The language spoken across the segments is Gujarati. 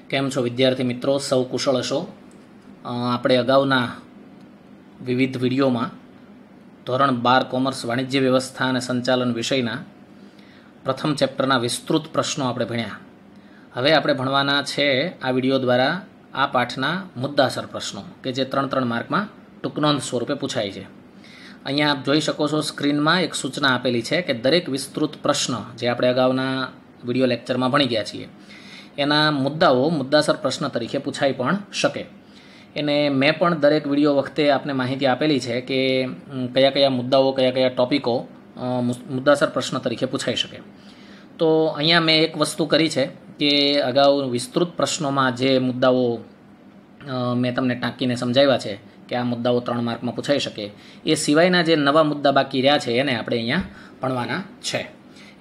કેમ છો વિદ્યાર્થી મિત્રો? સૌ કુશળ હશો? આપણે અગાઉના વિવિધ વિડીયોમાં ધોરણ 12 કોમર્સ વાણિજ્ય વ્યવસ્થા અને સંચાલન વિષયના પ્રથમ ચેપ્ટરના વિસ્તૃત પ્રશ્નો આપણે ભણ્યા. હવે આપણે ભણવાના છે આ વિડીયો દ્વારા આ પાઠના મુદ્દાસર પ્રશ્નો કે જે 3 માર્કમાં ટૂંકનોંધ સ્વરૂપે પૂછાય છે. અહીંયા આપ જોઈ શકો છો સ્ક્રીનમાં એક સૂચના આપેલી છે કે દરેક વિસ્તૃત પ્રશ્ન જે આપણે અગાઉના વિડીયો લેક્ચરમાં ભણી ગયા છીએ એના મુદ્દાઓ મુદ્દાસર પ્રશ્ન તરીકે પૂછાઈ પણ શકે. એને મેં પણ દરેક વિડીયો વખતે આપને માહિતી આપેલી છે કે કયા કયા મુદ્દાઓ કયા કયા ટોપિકો મુદ્દાસર પ્રશ્ન તરીકે પૂછાઈ શકે. તો અહીંયા મેં એક વસ્તુ કરી છે કે અગાઉ વિસ્તૃત પ્રશ્નોમાં જે મુદ્દાઓ મેં તમને ટાંકીને સમજાવ્યા છે કે આ મુદ્દાઓ 3 માર્કમાં પૂછાઈ શકે, એ સિવાયના જે નવા મુદ્દા બાકી રહ્યા છે એને આપણે અહીંયા ભણવાના છે.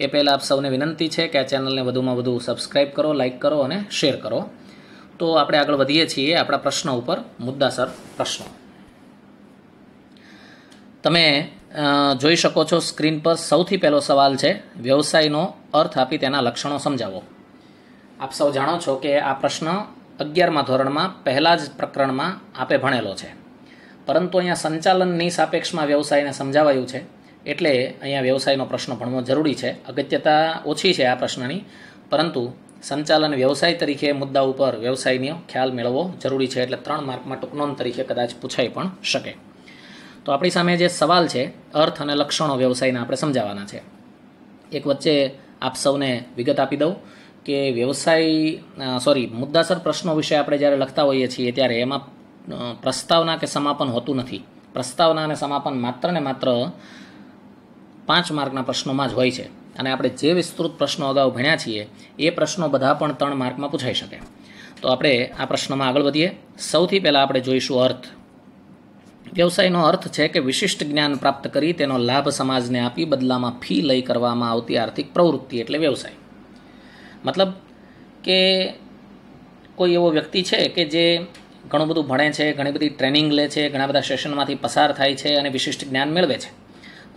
એ પહેલાં આપ સૌને વિનંતી છે કે આ ચેનલને વધુમાં વધુ સબસ્ક્રાઈબ કરો, લાઇક કરો અને શેર કરો. તો આપણે આગળ વધીએ છીએ આપણા પ્રશ્ન ઉપર. મુદ્દાસર પ્રશ્નો તમે જોઈ શકો છો સ્ક્રીન પર. સૌથી પહેલો સવાલ છે, વ્યવસાયનો અર્થ આપી તેના લક્ષણો સમજાવો. આપ સૌ જાણો છો કે આ પ્રશ્ન 11મા ધોરણમાં પહેલા જ પ્રકરણમાં આપે ભણેલો છે, પરંતુ અહીંયા સંચાલનની સાપેક્ષમાં વ્યવસાયને સમજાવાયું છે એટલે અહીંયા વ્યવસાયનો પ્રશ્ન ભણવો જરૂરી છે. અગત્યતા ઓછી છે આ પ્રશ્નની, પરંતુ સંચાલન વ્યવસાય તરીકે મુદ્દા ઉપર વ્યવસાયનો ખ્યાલ મેળવવો જરૂરી છે, એટલે 3 માર્કમાં ટૂંકનોંધ તરીકે કદાચ પૂછાઈ પણ શકે. તો આપણી સામે જે સવાલ છે, અર્થ અને લક્ષણો વ્યવસાયના આપણે સમજાવવાના છે. એક વચ્ચે આપ સૌને વિગત આપી દઉં કે મુદ્દાસર પ્રશ્નો વિશે આપણે જ્યારે લખતા હોઈએ છીએ ત્યારે એમાં પ્રસ્તાવના કે સમાપન હોતું નથી. પ્રસ્તાવના અને સમાપન માત્ર ને માત્ર 5 માર્કના પ્રશ્નોમાં જ હોય છે, અને આપણે જે વિસ્તૃત પ્રશ્નો અગાઉ ભણ્યા છીએ એ પ્રશ્નો બધા પણ 3 માર્કમાં પૂછાઈ શકે. તો આપણે આ પ્રશ્નમાં આગળ વધીએ. સૌથી પહેલાં આપણે જોઈશું અર્થ. વ્યવસાયનો અર્થ છે કે વિશિષ્ટ જ્ઞાન પ્રાપ્ત કરી તેનો લાભ સમાજને આપી બદલામાં ફી લઈ કરવામાં આવતી આર્થિક પ્રવૃત્તિ એટલે વ્યવસાય. મતલબ કે કોઈ એવો વ્યક્તિ છે કે જે ઘણું બધું ભણે છે, ઘણી બધી ટ્રેનિંગ લે છે, ઘણા બધા સેશનમાંથી પસાર થાય છે અને વિશિષ્ટ જ્ઞાન મેળવે છે,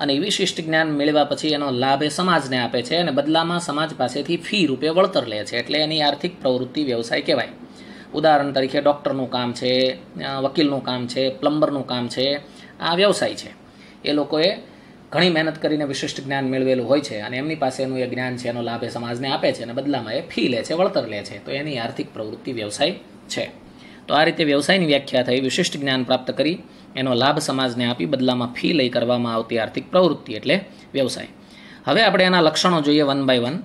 અને એ વિશિષ્ટ જ્ઞાન મેળવ્યા પછી એનો લાભ એ સમાજને આપે છે અને બદલામાં સમાજ પાસેથી ફી રૂપે વળતર લે છે, એટલે એની આર્થિક પ્રવૃત્તિ વ્યવસાય કહેવાય. ઉદાહરણ તરીકે ડૉક્ટરનું કામ છે, વકીલનું કામ છે, પ્લમ્બરનું કામ છે, આ વ્યવસાય છે. એ લોકોએ ઘણી મહેનત કરીને વિશિષ્ટ જ્ઞાન મેળવેલું હોય છે અને એમની પાસે એનું એ જ્ઞાન છે, એનો લાભ એ સમાજને આપે છે અને બદલામાં એ ફી લે છે, વળતર લે છે, તો એની આર્થિક પ્રવૃત્તિ વ્યવસાય છે. તો આ રીતે વ્યવસાયની વ્યાખ્યા થઈ. વિશિષ્ટ જ્ઞાન પ્રાપ્ત કરી એનો લાભ સમાજને આપી બદલામાં ફી લઈ કરવામાં આવતી આર્થિક પ્રવૃત્તિ એટલે વ્યવસાય. હવે આપણે એના લક્ષણો જોઈએ 1 by 1.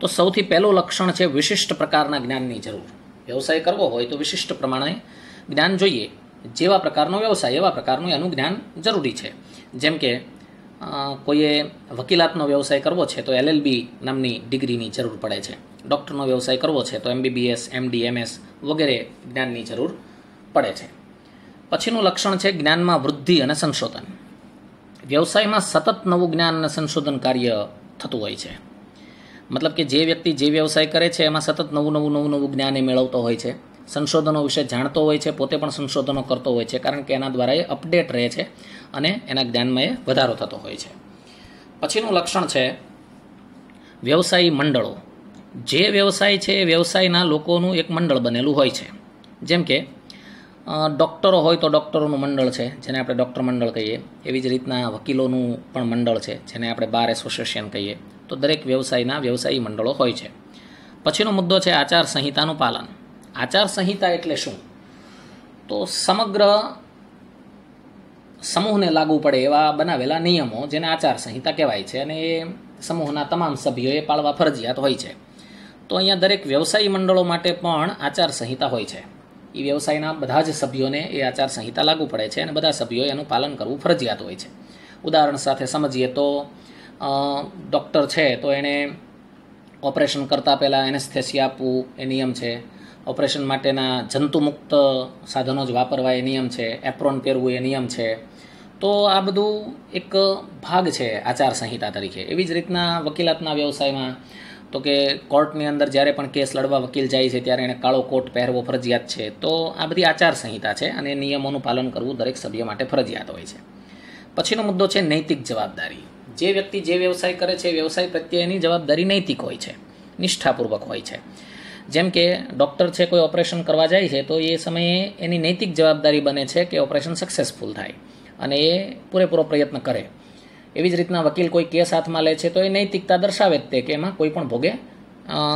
તો સૌથી પહેલું લક્ષણ છે વિશિષ્ટ પ્રકારના જ્ઞાનની જરૂર. વ્યવસાય કરવો હોય તો વિશિષ્ટ પ્રમાણે જ્ઞાન જોઈએ. જેવા પ્રકારનો વ્યવસાય એવા પ્રકારનું એનું જ્ઞાન જરૂરી છે. જેમ કે કોઈએ વકીલાતનો વ્યવસાય કરવો છે તો LLB નામની ડિગ્રીની જરૂર પડે છે. ડૉક્ટરનો વ્યવસાય કરવો છે તો MBBS, MD, MS વગેરે જ્ઞાનની જરૂર પડે છે. પછીનું લક્ષણ છે જ્ઞાનમાં વૃદ્ધિ અને સંશોધન. વ્યવસાયમાં સતત નવું જ્ઞાન અને સંશોધન કાર્ય થતું હોય છે. મતલબ કે જે વ્યક્તિ જે વ્યવસાય કરે છે એમાં સતત નવું જ્ઞાન એ મેળવતો હોય છે, સંશોધનો વિશે જાણતો હોય છે, પોતે પણ સંશોધનો કરતો હોય છે, કારણ કે એના દ્વારા એ અપડેટ રહે છે અને એના જ્ઞાનમાં એ વધારો થતો હોય છે. પછીનું લક્ષણ છે વ્યવસાયી મંડળો. જે વ્યવસાય છે એ વ્યવસાયના લોકોનું એક મંડળ બનેલું હોય છે. જેમ કે ડૉક્ટરો હોય તો ડૉક્ટરોનું મંડળ છે, જેને આપણે ડૉક્ટર મંડળ કહીએ. એવી જ રીતના વકીલોનું પણ મંડળ છે, જેને આપણે બાર એસોસિએશન કહીએ. તો દરેક વ્યવસાયના વ્યવસાયી મંડળો હોય છે. પછીનો મુદ્દો છે આચાર સંહિતાનું પાલન. આચાર સંહિતા એટલે શું? તો સમગ્ર સમૂહને લાગુ પડે એવા બનાવેલા નિયમો, જેને આચાર સંહિતા કહેવાય છે, અને એ સમૂહના તમામ સભ્યોએ પાળવા ફરજિયાત હોય છે. તો અહીંયા દરેક વ્યવસાયી મંડળો માટે પણ આચાર સંહિતા હોય છે. એ વ્યવસાયના બધા જ સભ્યોને એ આચાર સંહિતા લાગુ પડે છે અને બધા સભ્યોએ એનું પાલન કરવું ફરજિયાત હોય છે. ઉદાહરણ સાથે સમજીએ તો ડૉક્ટર છે તો એણે ઓપરેશન કરતાં પહેલાં એનેસ્થેસિયા આપવું એ નિયમ છે. ઓપરેશન માટેના જંતુમુક્ત સાધનો જ વાપરવા એ નિયમ છે. એપ્રોન પહેરવું એ નિયમ છે. તો આ બધું એક ભાગ છે આચાર સંહિતા તરીકે. એવી જ રીતના વકીલાતના વ્યવસાયમાં તો કે કોર્ટની અંદર જ્યારે પણ કેસ લડવા વકીલ જાય છે ત્યારે એણે કાળો કોટ પહેરવો ફરજિયાત છે. તો આ બધી આચાર સંહિતા છે અને નિયમોનું પાલન કરવું દરેક સભ્ય માટે ફરજિયાત હોય છે. પછીનો મુદ્દો છે નૈતિક જવાબદારી. જે વ્યક્તિ જે વ્યવસાય કરે છે વ્યવસાય પ્રત્યે એની જવાબદારી નૈતિક હોય છે, નિષ્ઠાપૂર્વક હોય છે. જેમ કે ડૉક્ટર છે કોઈ ઓપરેશન કરવા જાય છે તો એ સમયે એની નૈતિક જવાબદારી બને છે કે ઓપરેશન સક્સેસફુલ થાય અને એ પૂરેપૂરો પ્રયત્ન કરે. એવી જ રીતના વકીલ કોઈ કેસ હાથમાં લે છે તો એ નૈતિકતા દર્શાવે જ તે કે એમાં કોઈ પણ ભોગે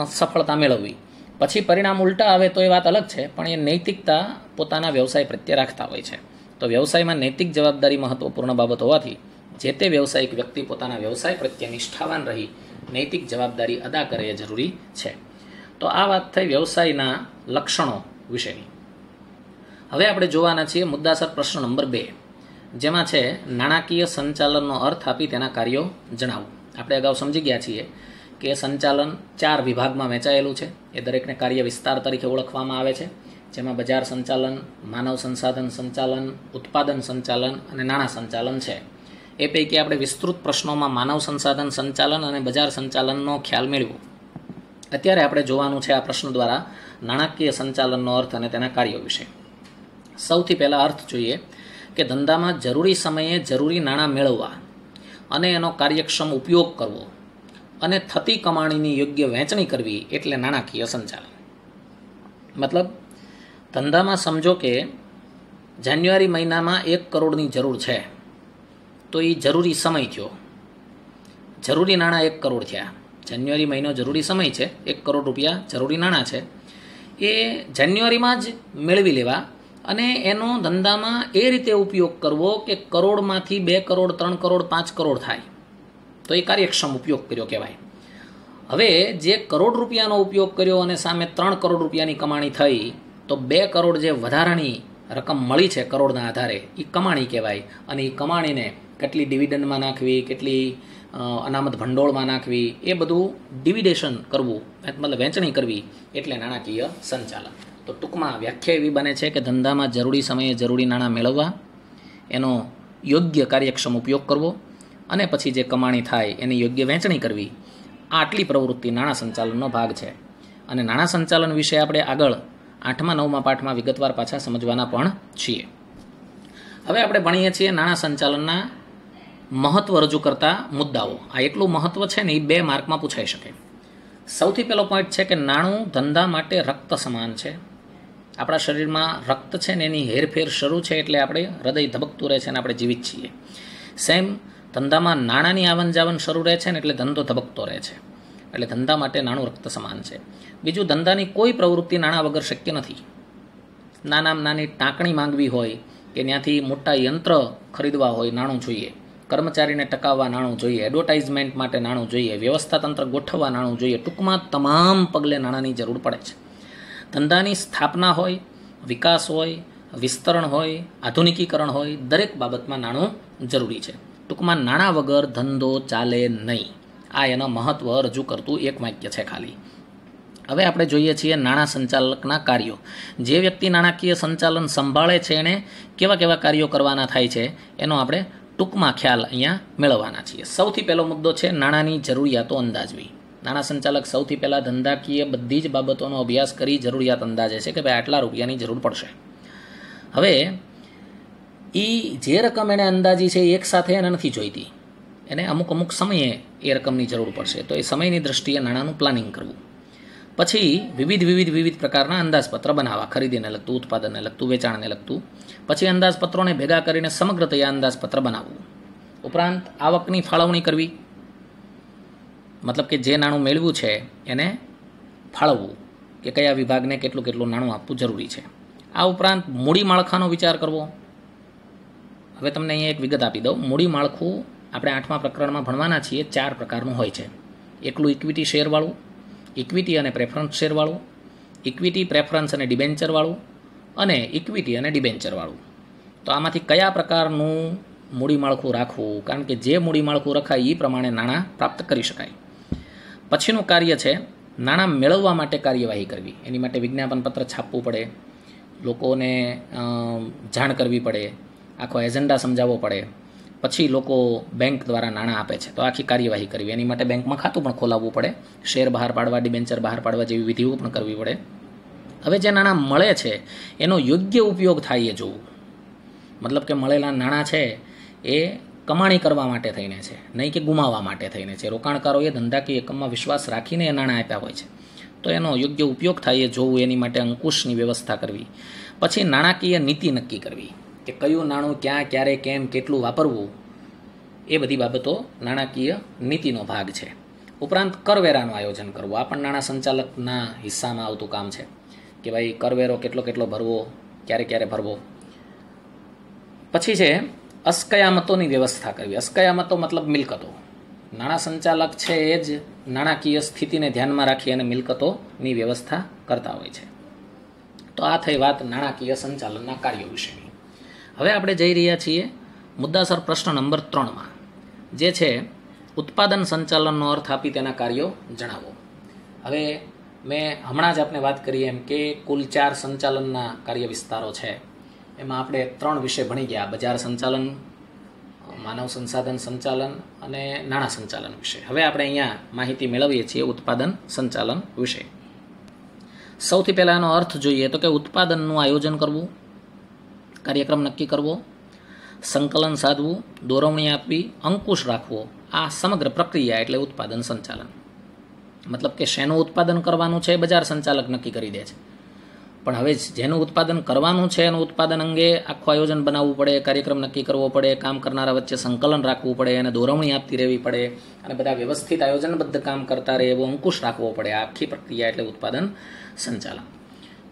સફળતા મેળવવી. પછી પરિણામ ઉલટા આવે તો એ વાત અલગ છે, પણ એ નૈતિકતા પોતાના વ્યવસાય પ્રત્યે રાખતા હોય છે. તો વ્યવસાયમાં નૈતિક જવાબદારી મહત્વપૂર્ણ બાબત હોવાથી જે તે વ્યવસાયિક વ્યક્તિ પોતાના વ્યવસાય પ્રત્યે નિષ્ઠાવાન રહી નૈતિક જવાબદારી અદા કરે એ જરૂરી છે. તો આ વાત થઈ વ્યવસાયના લક્ષણો વિશેની. હવે આપણે જોવાના છીએ મુદ્દાસર પ્રશ્ન નંબર 2, જેમાં છે નાણાકીય સંચાલનનો અર્થ આપી તેના કાર્યો જણાવો. આપણે અગાઉ સમજી ગયા છીએ કે સંચાલન 4 વિભાગમાં વહેંચાયેલું છે. એ દરેકને કાર્ય વિસ્તાર તરીકે ઓળખવામાં આવે છે, જેમાં બજાર સંચાલન, માનવ સંસાધન સંચાલન, ઉત્પાદન સંચાલન અને નાણાં સંચાલન છે. એ પૈકી આપણે વિસ્તૃત પ્રશ્નોમાં માનવ સંસાધન સંચાલન અને બજાર સંચાલનનો ખ્યાલ મેળવ્યો. અત્યારે આપણે જોવાનું છે આ પ્રશ્ન દ્વારા નાણાકીય સંચાલનનો અર્થ અને તેના કાર્યો વિશે. સૌથી પહેલાં અર્થ જોઈએ કે ધંધામાં જરૂરી સમયે જરૂરી નાણાં મેળવવા અને એનો કાર્યક્ષમ ઉપયોગ કરવો અને થતી કમાણીની યોગ્ય વહેંચણી કરવી એટલે નાણાકીય સંચાલન. મતલબ ધંધામાં સમજો કે જાન્યુઆરી મહિનામાં 1 કરોડની જરૂર છે, તો એ જરૂરી સમય થયો. જરૂરી નાણાં 1 કરોડ થયા. જાન્યુઆરી મહિનો જરૂરી સમય છે, 1 કરોડ રૂપિયા જરૂરી નાણાં છે, એ જાન્યુઆરીમાં જ મેળવી લેવા અને એનો ધંધામાં એ રીતે ઉપયોગ કરવો કે કરોડમાંથી 2 કરોડ 3 કરોડ 5 કરોડ થાય, તો એ કાર્યક્ષમ ઉપયોગ કર્યો કહેવાય. હવે જે કરોડ રૂપિયાનો ઉપયોગ કર્યો અને સામે 3 કરોડ રૂપિયાની કમાણી થઈ, તો 2 કરોડ જે વધારાની રકમ મળી છે કરોડના આધારે, એ કમાણી કહેવાય. અને એ કમાણીને કેટલી ડિવિડન્ડમાં નાખવી, કેટલી અનામત ભંડોળમાં નાખવી, એ બધું ડિવિડેશન કરવું, મતલબ વહેંચણી કરવી એટલે નાણાકીય સંચાલન. તો ટૂંકમાં વ્યાખ્યા એવી બને છે કે ધંધામાં જરૂરી સમયે જરૂરી નાણાં મેળવવા, એનો યોગ્ય કાર્યક્ષમ ઉપયોગ કરવો અને પછી જે કમાણી થાય એની યોગ્ય વહેંચણી કરવી, આટલી પ્રવૃત્તિ નાણાં સંચાલનનો ભાગ છે. અને નાણાં સંચાલન વિશે આપણે આગળ 8મા 9મા પાઠમાં વિગતવાર પાછા સમજવાના પણ છીએ. હવે આપણે ભણીએ છીએ નાણાં સંચાલનના મહત્વ રજૂ કરતા મુદ્દાઓ. આ એટલું મહત્વ છે ને, એ 2 માર્કમાં પૂછાઈ શકે. સૌથી પહેલો પોઈન્ટ છે કે નાણું ધંધા માટે રક્ત સમાન છે. આપણા શરીરમાં રક્ત છે ને એની હેરફેર શરૂ છે એટલે આપણે હૃદય ધબકતું રહે છે અને આપણે જીવિત છીએ. સેમ ધંધામાં નાણાંની આવન જાવન શરૂ રહે છે ને એટલે ધંધો ધબકતો રહે છે. એટલે ધંધા માટે નાણું રક્ત સમાન છે. બીજું, ધંધાની કોઈ પ્રવૃત્તિ નાણાં વગર શક્ય નથી. નાનામાં નાની ટાંકણી માંગવી હોય કે ત્યાંથી મોટા યંત્ર ખરીદવા હોય, નાણું જોઈએ. કર્મચારીને ટકાવવા નાણું જોઈએ. એડવર્ટાઇઝમેન્ટ માટે નાણું જોઈએ. વ્યવસ્થા તંત્ર ગોઠવવા નાણું જોઈએ. ટૂંકમાં તમામ પગલે નાણાંની જરૂર પડે છે. ધંધાની સ્થાપના હોય, વિકાસ હોય, વિસ્તરણ હોય, આધુનિકીકરણ હોય, દરેક બાબતમાં નાણું જરૂરી છે. ટૂંકમાં નાણાં વગર ધંધો ચાલે નહીં. આ એના મહત્વ રજૂ કરતું એક વાક્ય છે ખાલી. હવે આપણે જોઈએ છીએ નાણાં સંચાલકના કાર્યો. જે વ્યક્તિ નાણાકીય સંચાલન સંભાળે છે એણે કેવા કેવા કાર્યો કરવાના થાય છે એનો આપણે ટૂંકમાં ખ્યાલ અહીંયા મેળવવાના છીએ. સૌથી પહેલો મુદ્દો છે નાણાંની જરૂરિયાતો અંદાજવી. નાણાં સંચાલક સૌથી પહેલાં ધંધાકીય બધી જ બાબતોનો અભ્યાસ કરી જરૂરિયાત અંદાજે છે કે ભાઈ આટલા રૂપિયાની જરૂર પડશે. હવે એ જે રકમ એણે અંદાજી છે એક સાથે એને નથી જોઈતી, એને અમુક અમુક સમયે એ રકમની જરૂર પડશે. તો એ સમયની દ્રષ્ટિએ નાણાંનું પ્લાનિંગ કરવું. પછી વિવિધ પ્રકારના અંદાજપત્ર બનાવવા, ખરીદીને લગતું, ઉત્પાદનને લગતું, વેચાણને લગતું. પછી અંદાજપત્રોને ભેગા કરીને સમગ્રતયા અંદાજપત્ર બનાવવું. ઉપરાંત આવકની ફાળવણી કરવી, મતલબ કે જે નાણું મેળવ્યું છે એને ફાળવવું કે કયા વિભાગને કેટલું કેટલું નાણું આપવું જરૂરી છે. આ ઉપરાંત મૂડી માળખાનો વિચાર કરવો. હવે તમને અહીંયા એક વિગત આપી દઉં. મૂડી માળખું આપણે 8મા પ્રકરણમાં ભણવાના છીએ. 4 પ્રકારનું હોય છે. એકલું ઇક્વિટી શેરવાળું, ઇક્વિટી અને પ્રેફરન્સ શેરવાળું, ઇક્વિટી પ્રેફરન્સ અને ડિબેન્ચરવાળું અને ઇક્વિટી અને ડિબેન્ચરવાળું. તો આમાંથી કયા પ્રકારનું મૂડી માળખું રાખવું? કારણ કે જે મૂડી માળખું રખાય એ પ્રમાણે નાણાં પ્રાપ્ત કરી શકાય. પછીનું કાર્ય છે નાણાં મેળવવા માટે કાર્યવાહી કરવી. એની માટે વિજ્ઞાપન પત્ર છાપવું પડે, લોકોને જાણ કરવી પડે, આખો એજન્ડા સમજાવવો પડે. પછી લોકો બેંક દ્વારા નાણાં આપે છે તો આખી કાર્યવાહી કરવી. એની માટે બેંકમાં ખાતું પણ ખોલાવવું પડે, શેર બહાર પાડવા, ડિબેન્ચર બહાર પાડવા જેવી વિધિઓ પણ કરવી પડે. હવે જે નાણાં મળે છે એનો યોગ્ય ઉપયોગ થાય એ જોવું. મતલબ કે મળેલા નાણાં છે એ કમાણી કરવા માટે થઈને છે, નહીં કે ગુમાવવા માટે થઈને છે. રોકાણકારોએ ધંધાકીય એકમમાં વિશ્વાસ રાખીને એ નાણાં આપ્યા હોય છે. તો એનો યોગ્ય ઉપયોગ થાય એ જોવું, એની માટે અંકુશની વ્યવસ્થા કરવી. પછી નાણાકીય નીતિ નક્કી કરવી કે કયું નાણું ક્યાં, ક્યારે, કેમ, કેટલું વાપરવું, એ બધી બાબતો નાણાકીય નીતિનો ભાગ છે. ઉપરાંત કરવેરાનું આયોજન કરવું, આ પણ નાણાં સંચાલકના હિસ્સામાં આવતું કામ છે કે ભાઈ કરવેરો કેટલો કેટલો ભરવો, ક્યારે ક્યારે ભરવો. પછી છે અસ્કયામતોની વ્યવસ્થા કરવી. અસ્કયામતો મતલબ મિલકતો. નાણાં સંચાલક છે એ જ નાણાકીય સ્થિતિને ધ્યાનમાં રાખી અને મિલકતોની વ્યવસ્થા કરતા હોય છે. તો આ થઈ વાત નાણાકીય સંચાલનના કાર્યો વિશેની. હવે આપણે જઈ રહ્યા છીએ મુદ્દાસર પ્રશ્ન નંબર 3માં, જે છે ઉત્પાદન સંચાલનનો અર્થ આપી તેના કાર્યો જણાવો. હવે મેં હમણાં જ આપને વાત કરી એમ કે કુલ 4 સંચાલનના કાર્ય વિસ્તારો છે. એમાં આપણે 3 વિષય ભણી ગયા: બજાર સંચાલન, માનવ સંસાધન સંચાલન અને નાણાં સંચાલન વિશે. હવે આપણે અહીંયા માહિતી મેળવીએ છીએ ઉત્પાદન સંચાલન વિશે. સૌથી પહેલાં એનો અર્થ જોઈએ તો કે ઉત્પાદનનું આયોજન કરવું, કાર્યક્રમ નક્કી કરવો, સંકલન સાધવું, દોરવણી આપવી, અંકુશ રાખવો, આ સમગ્ર પ્રક્રિયા એટલે ઉત્પાદન સંચાલન. મતલબ કે શેનું ઉત્પાદન કરવાનું છે બજાર સંચાલક નક્કી કરી દે છે, પણ હવે જેનું ઉત્પાદન કરવાનું છે એનું ઉત્પાદન અંગે આખું આયોજન બનાવવું પડે, કાર્યક્રમ નક્કી કરવો પડે, કામ કરનારા વચ્ચે સંકલન રાખવું પડે, અને દોરવણી આપતી રહેવી પડે, અને બધા વ્યવસ્થિત આયોજનબદ્ધ કામ કરતા રહે એવો અંકુશ રાખવો પડે. આ આખી પ્રક્રિયા એટલે ઉત્પાદન સંચાલન.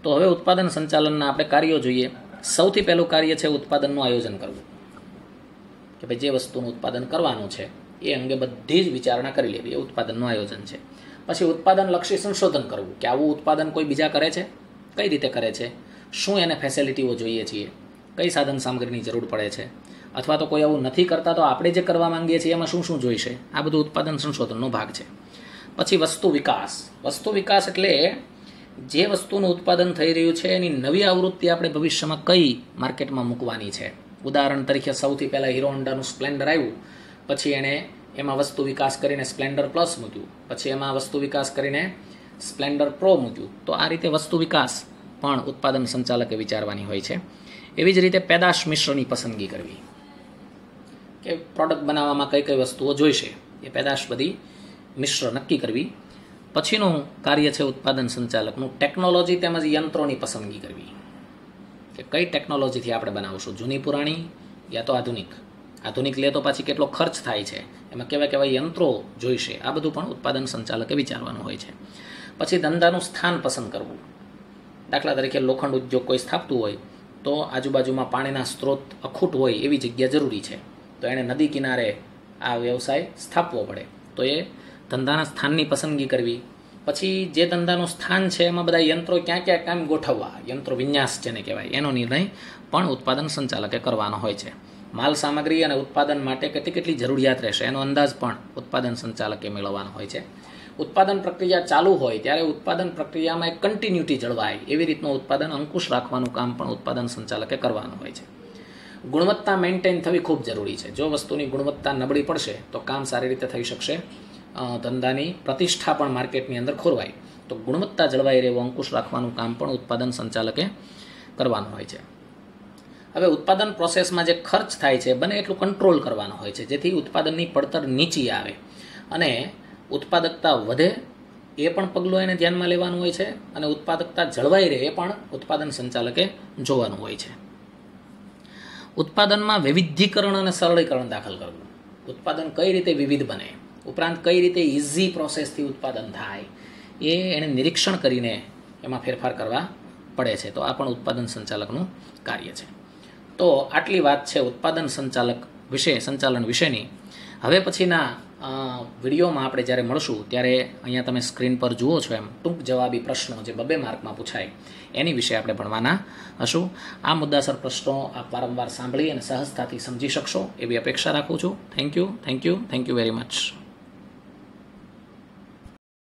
તો હવે ઉત્પાદન સંચાલનના આપણે કાર્યો જોઈએ. સૌથી પહેલું કાર્ય છે ઉત્પાદનનું આયોજન કરવું, કે ભાઈ જે વસ્તુનું ઉત્પાદન કરવાનું છે એ અંગે બધી જ વિચારણા કરી લેવી, એ ઉત્પાદનનું આયોજન છે. પછી ઉત્પાદન લક્ષી સંશોધન કરવું કે આવું ઉત્પાદન કોઈ બીજા કરે છે, કઈ રીતે કરે છે, શું એને ફેસિલિટીઓ જોઈએ છીએ, કઈ સાધન સામગ્રીની જરૂર પડે છે, અથવા તો કોઈ આવું નથી કરતા તો આપણે જે કરવા માંગીએ છીએ એમાં શું શું જોઈશે, આ બધું ઉત્પાદન સંશોધનનો ભાગ છે. પછી વસ્તુ વિકાસ. વસ્તુ વિકાસ એટલે જે વસ્તુનું ઉત્પાદન થઈ રહ્યું છે એની નવી આવૃત્તિ આપણે ભવિષ્યમાં કઈ માર્કેટમાં મૂકવાની છે. ઉદાહરણ તરીકે સૌથી પહેલાં હીરો હોન્ડાનું સ્પ્લેન્ડર આવ્યું, પછી એણે એમાં વસ્તુ વિકાસ કરીને સ્પ્લેન્ડર પ્લસ મૂક્યું, પછી એમાં વસ્તુ વિકાસ કરીને સ્પ્લેન્ડર પ્રો મૂક્યું. તો આ રીતે વસ્તુ વિકાસ પણ ઉત્પાદન સંચાલકે વિચારવાની હોય છે. એવી જ રીતે પેદાશ મિશ્રની પસંદગી કરવી, કે પ્રોડક્ટ બનાવવામાં કઈ કઈ વસ્તુઓ જોઈશે, એ પેદાશ બધી મિશ્ર નક્કી કરવી. પછીનું કાર્ય છે ઉત્પાદન સંચાલકનું ટેકનોલોજી તેમજ યંત્રોની પસંદગી કરવી, કે કઈ ટેકનોલોજીથી આપણે બનાવશું, જૂની પુરાણી યા તો આધુનિક. આધુનિક લે તો પાછી કેટલો ખર્ચ થાય છે, એમાં કેવા કેવા યંત્રો જોઈશે, આ બધું પણ ઉત્પાદન સંચાલકે વિચારવાનું હોય છે. પછી ધંધાનું સ્થાન પસંદ કરવું. દાખલા તરીકે લોખંડ ઉદ્યોગ કોઈ સ્થાપતું હોય તો આજુબાજુમાં પાણીના સ્ત્રોત અખૂટ હોય એવી જગ્યા જરૂરી છે, તો એણે નદી કિનારે આ વ્યવસાય સ્થાપવો પડે, તો એ ધંધાના સ્થાનની પસંદગી કરવી. પછી જે ધંધાનું સ્થાન છે એમાં બધા યંત્રો ક્યાં ક્યાં કામ ગોઠવવા, યંત્રો વિન્યાસ જેને કહેવાય, એનો નિર્ણય પણ ઉત્પાદન સંચાલકે કરવાનો હોય છે. માલ સામગ્રી અને ઉત્પાદન માટે કેટલી કેટલી જરૂરિયાત રહેશે એનો અંદાજ પણ ઉત્પાદન સંચાલકે મેળવવાનો હોય છે. ઉત્પાદન પ્રક્રિયા ચાલુ હોય ત્યારે ઉત્પાદન પ્રક્રિયામાં એક કન્ટિન્યુટી જળવાય એવી રીતનું ઉત્પાદન અંકુશ રાખવાનું કામ પણ ઉત્પાદન સંચાલકે કરવાનું હોય છે. ગુણવત્તા મેન્ટેન થવી ખૂબ જરૂરી છે. જો વસ્તુની ગુણવત્તા નબળી પડશે તો કામ સારી રીતે થઈ શકશે, ધંધાની પ્રતિષ્ઠા પણ માર્કેટની અંદર ખોરવાય. તો ગુણવત્તા જળવાઈ રહેવું અંકુશ રાખવાનું કામ પણ ઉત્પાદન સંચાલકે કરવાનું હોય છે. હવે ઉત્પાદન પ્રોસેસમાં જે ખર્ચ થાય છે બને એટલું કંટ્રોલ કરવાનો હોય છે, જેથી ઉત્પાદનની પડતર નીચી આવે અને ઉત્પાદકતા વધે, એ પણ પગલું એને ધ્યાનમાં લેવાનું હોય છે, અને ઉત્પાદકતા જળવાઈ રહે એ પણ ઉત્પાદન સંચાલકે જોવાનું હોય છે. ઉત્પાદનમાં વૈવિધ્યીકરણ અને સરળીકરણ દાખલ કરવું. ઉત્પાદન કઈ રીતે વિવિધ બને, ઉપરાંત કઈ રીતે ઇઝી પ્રોસેસથી ઉત્પાદન થાય, એ એને નિરીક્ષણ કરીને એમાં ફેરફાર કરવા પડે છે. તો આ પણ ઉત્પાદન સંચાલકનું કાર્ય છે. તો આટલી વાત છે ઉત્પાદન સંચાલન વિશેની. હવે પછીના વિડીયોમાં આપણે જ્યારે મળશું ત્યારે અહીંયા તમે સ્ક્રીન પર જુઓ છો એમ ટૂંક જવાબી પ્રશ્નો જે 2 માર્કમાં પૂછાય એની વિશે આપણે ભણવાના હશું. આ મુદ્દાસર પ્રશ્નો આપ વારંવાર સાંભળી અને સહજતાથી સમજી શકશો એવી અપેક્ષા રાખું છું. Thank you very much.